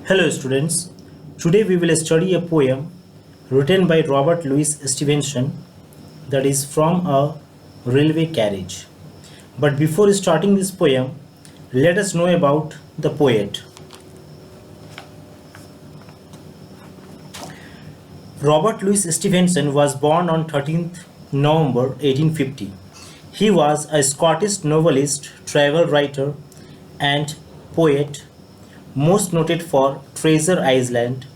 Hello, students. Today we will study a poem written by Robert Louis Stevenson that is from a railway carriage. But before starting this poem, let us know about the poet. Robert Louis Stevenson was born on 13th November 1850. He was a Scottish novelist, travel writer, and poet, most noted for Treasure Island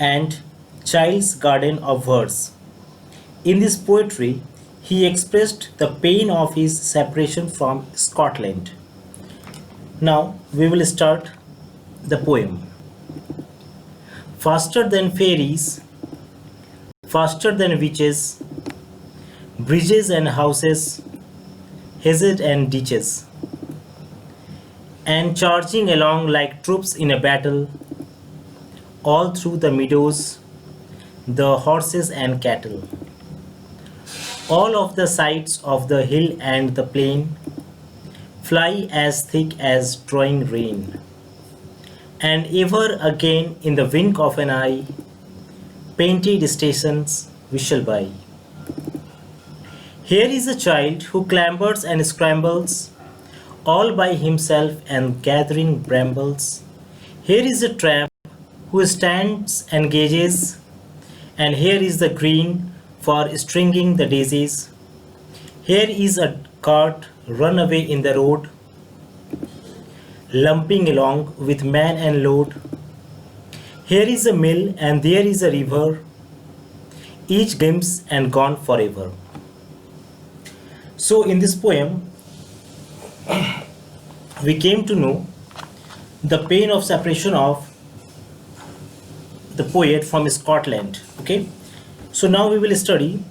and Child's Garden of Verse. In this poetry, he expressed the pain of his separation from Scotland. Now we will start the poem. Faster than fairies, faster than witches, bridges and houses, hazard and ditches, and charging along like troops in a battle, all through the meadows, the horses and cattle, all of the sides of the hill and the plain, fly as thick as drawing rain, and ever again in the wink of an eye, painted stations we shall buy. Here is a child who clambers and scrambles all by himself and gathering brambles. Here is a tramp who stands and gazes, and here is the green for stringing the daisies. Here is a cart run away in the road, lumping along with man and load. Here is a mill and there is a river, each glimpse and gone forever. So in this poem, we came to know the pain of separation of the poet from Scotland. Okay, so now we will study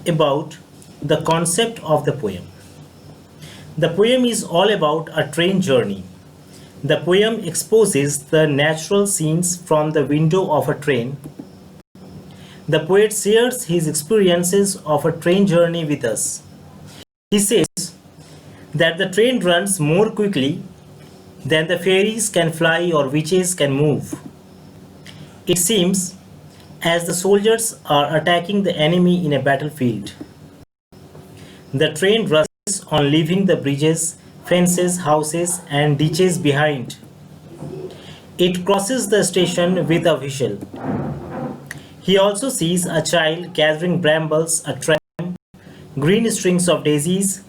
about the concept of the poem. The poem is all about a train journey. The poem exposes the natural scenes from the window of a train. The poet shares his experiences of a train journey with us. He says that the train runs more quickly than the fairies can fly or witches can move. It seems as the soldiers are attacking the enemy in a battlefield. The train rushes on, leaving the bridges, fences, houses, and ditches behind. It crosses the station with a whistle. He also sees a child gathering brambles, a tram, green strings of daisies,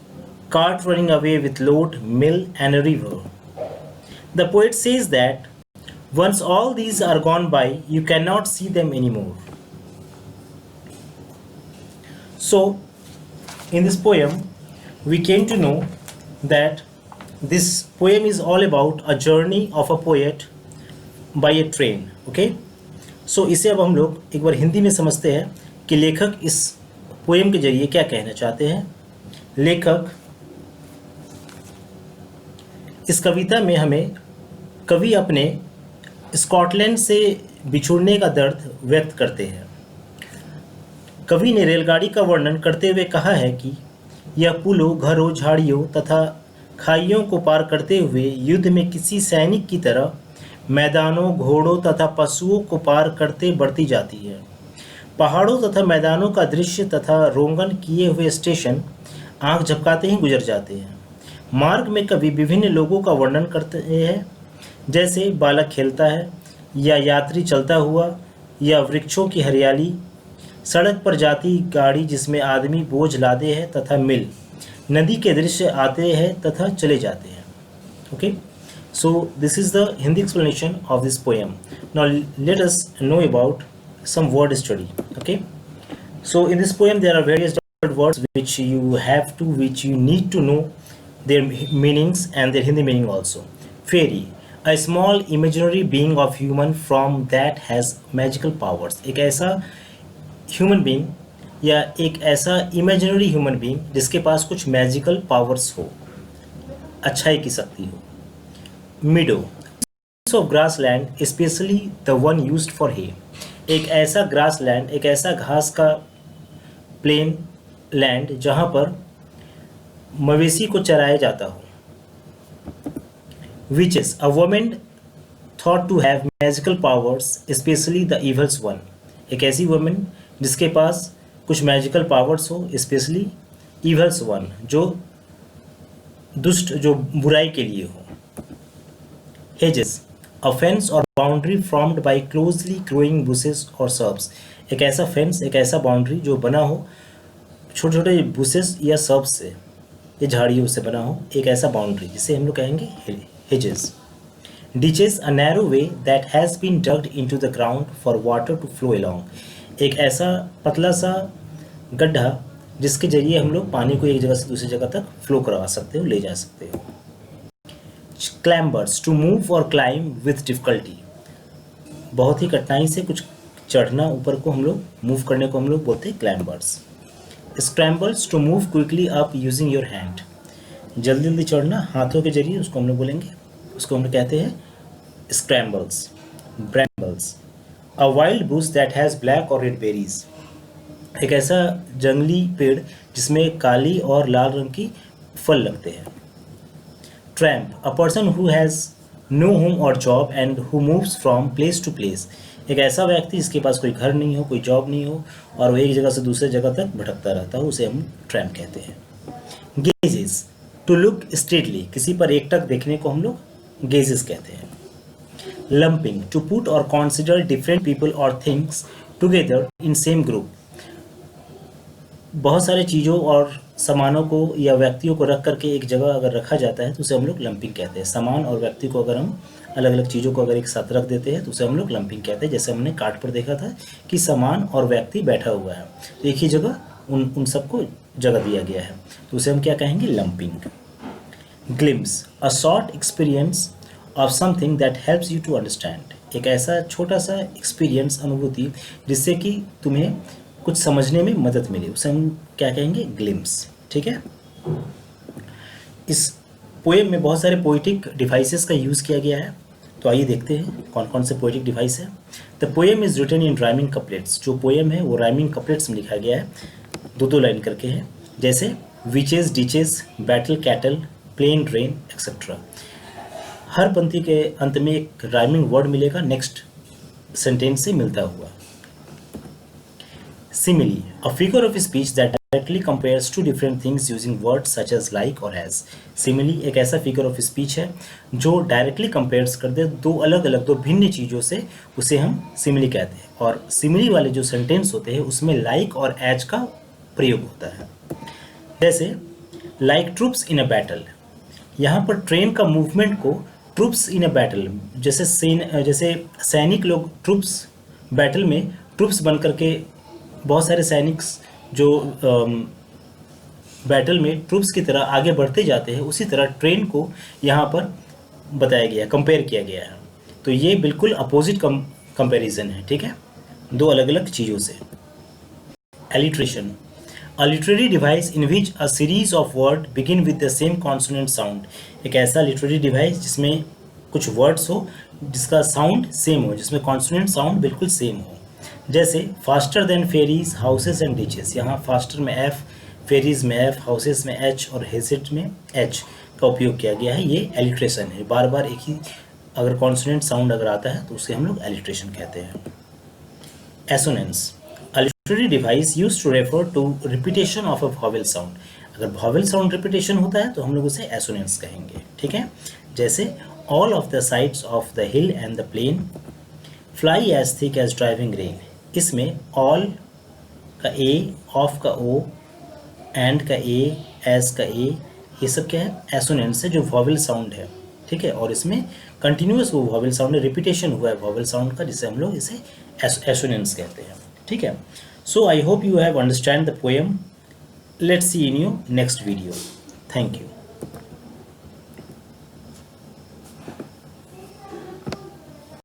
cart running away with load, mill, and a river. The poet says that once all these are gone by, you cannot see them anymore. So, in this poem, we came to know that this poem is all about a journey of a poet by a train. Okay? So, इसे अब हम लोग एक बार हिंदी में समझते हैं कि लेखक इस पोएम के जरिए क्या कहना चाहते हैं. लेखक इस कविता में हमें कवि अपने स्कॉटलैंड से बिछुड़ने का दर्द व्यक्त करते हैं. कवि ने रेलगाड़ी का वर्णन करते हुए कहा है कि यह पुलों, घरों, झाड़ियों तथा खाइयों को पार करते हुए युद्ध में किसी सैनिक की तरह मैदानों, घोड़ों तथा पशुओं को पार करते बढ़ती जाती है. पहाड़ों तथा मैदानों का दृश्य तथा रोंगन किए हुए स्टेशन आंख झपकाते ही गुजर जाते हैं. मार्ग में कवि विभिन्न लोगों का वर्णन करते हैं, जैसे बालक खेलता है या यात्री चलता हुआ या वृक्षों की हरियाली, सड़क पर जाती गाड़ी जिसमें आदमी बोझ लादे हैं तथा मिल, नदी के दृश्य आते हैं तथा चले जाते हैं. Okay, so this is the Hindi explanation of this poem. Now let us know about some word study. Okay, so in this poem there are various different words which you need to know their meanings and their Hindi meaning also. Fairy, a small imaginary being of human form that has magical powers. एक ऐसा human being या एक ऐसा imaginary human being जिसके पास कुछ magical powers हो, अच्छाई की शक्ति हो. Meadow, of grassland, especially the one used for hay. एक ऐसा ग्रासलैंड, एक ऐसा घास का प्लेन लैंड जहाँ पर मवेशी को चराया जाता हो. Witches, a woman thought to have magical powers especially the evils one. एक ऐसी वुमन जिसके पास कुछ मैजिकल पावर्स हो, स्पेशली इवल्स वन, जो दुष्ट, जो बुराई के लिए हो। हेजेस, अ फेंस और boundary formed by closely growing bushes और सर्ब्स। एक ऐसा फेंस, एक ऐसा बाउंड्री जो बना हो छोटे छोटे बुशेस या सर्ब्स से, ये झाड़ियों से बना हो, एक ऐसा बाउंड्री जिसे हम लोग कहेंगे hedges. Ditches, a narrow way that has been dugged into the ground for water to flow along. एक ऐसा पतला सा गड्ढा जिसके जरिए हम लोग पानी को एक जगह से दूसरी जगह तक फ्लो करवा सकते हो, ले जा सकते हो। क्लाइंबर्स, टू मूव और क्लाइंब विथ डिफिकल्टी। बहुत ही कठिनाई से कुछ चढ़ना ऊपर को, हम लोग मूव करने को हम लोग बोलते हैं climbers. Scrambles, to move quickly up using your hand. जल्दी जल्दी चढ़ना हाथों के जरिए, उसको हम लोग बोलेंगे, उसको हम लोग कहते हैं scrambles. Brambles, a wild bush that has black और रेड बेरीज। एक ऐसा जंगली पेड़ जिसमें काली और लाल रंग की फल लगते हैं। Tramp, a person who has no home और job and who moves from place to place. एक ऐसा व्यक्ति जिसके पास कोई घर नहीं हो, कोई जॉब नहीं हो और वो एक जगह से दूसरे जगह तक भटकता रहता हो, उसे हम ट्रैम्प कहते हैं। गेजेस, टू लुक स्ट्रेटली, किसी पर एकटक देखने को हम लोग गेजेस कहते हैं। लंपिंग, टू पुट और कंसीडर डिफरेंट पीपल और things together in same group. बहुत सारे चीज़ों और सामानों को या व्यक्तियों को रख करके एक जगह अगर रखा जाता है तो उसे हम लोग लंपिंग कहते हैं। सामान और व्यक्ति को अगर हम अलग अलग चीज़ों को अगर एक साथ रख देते हैं तो उसे हम लोग लंपिंग कहते हैं। जैसे हमने कार्ड पर देखा था कि सामान और व्यक्ति बैठा हुआ है तो एक ही जगह उन सबको जगह दिया गया है, तो उसे हम क्या कहेंगे, लंपिंग। Glimpse, a short experience of something that helps you to understand. एक ऐसा छोटा सा एक्सपीरियंस, अनुभूति, जिससे कि तुम्हें कुछ समझने में मदद मिले, उसे हम क्या कहेंगे, ग्लिम्स। ठीक है। इस पोएम में बहुत सारे पोइटिक डिवाइसेस का यूज़ किया गया है, तो आइए देखते हैं कौन कौन से पोइटिक डिवाइस है। The poem is written in rhyming couplets. जो पोएम है वो राइमिंग कपलेट्स में लिखा गया है, दो दो लाइन करके है, जैसे witches, ditches, battle, cattle, plain, rain etcetera. हर पंक्ति के अंत में एक राइमिंग वर्ड मिलेगा नेक्स्ट सेंटेंस से मिलता हुआ। Simile, a figure of speech that directly compares two different things using words such as like or as. Simile एक ऐसा figure of speech है जो डायरेक्टली कंपेयर्स कर दे दो अलग अलग, दो भिन्न चीज़ों से, उसे हम सिमिली कहते हैं। और सिमिली वाले जो सेंटेंस होते हैं उसमें like और as का प्रयोग होता है। जैसे like troops in a battle, यहाँ पर ट्रेन का मूवमेंट को ट्रूप्स इन अ बैटल, जैसे सैनिक लोग ट्रूप्स, बैटल में ट्रूप्स बन करके बहुत सारे सैनिक जो बैटल में ट्रूप्स की तरह आगे बढ़ते जाते हैं, उसी तरह ट्रेन को यहाँ पर बताया गया, कंपेयर किया गया है। तो ये बिल्कुल अपोजिट कंपैरिजन है, ठीक है, दो अलग अलग चीज़ों से। Alliteration, a literary device in which a series of word begin with the same consonant sound. एक ऐसा लिटरेरी डिवाइस जिसमें कुछ वर्ड्स हो जिसका साउंड सेम हो, जिसमें कॉन्सोनेंट साउंड बिल्कुल सेम हो। जैसे faster than fairies, houses and ditches. यहाँ फास्टर में एफ, फेरीज में एफ, हाउसेज में एच और हेजेट में एच का उपयोग किया गया है। ये एलिट्रेशन है, बार बार एक ही अगर कॉन्सोनेंट साउंड अगर आता है तो उसे हम लोग एलिट्रेशन कहते हैं। Assonance, a literary device used to refer to repetition of a vowel sound. अगर वॉवेल साउंड रिपीटेशन होता है तो हम लोग उसे एसोनेंस कहेंगे, ठीक है। जैसे all of the sides of the hill and the plain, fly as thick as driving rain. इसमें ऑल का ए, ऑफ का ओ, एंड का ए, एज का ए, ये सब क्या है, एसोनेंस है, जो वॉवेल साउंड है, ठीक है। और इसमें कंटिन्यूस वो वॉवेल साउंड है, रिपीटेशन हुआ है वॉवेल साउंड का, जिसे हम लोग इसे एसोनेंस कहते हैं, ठीक है। So I hope you have understand the poem. Let's see in you next video. Thank you.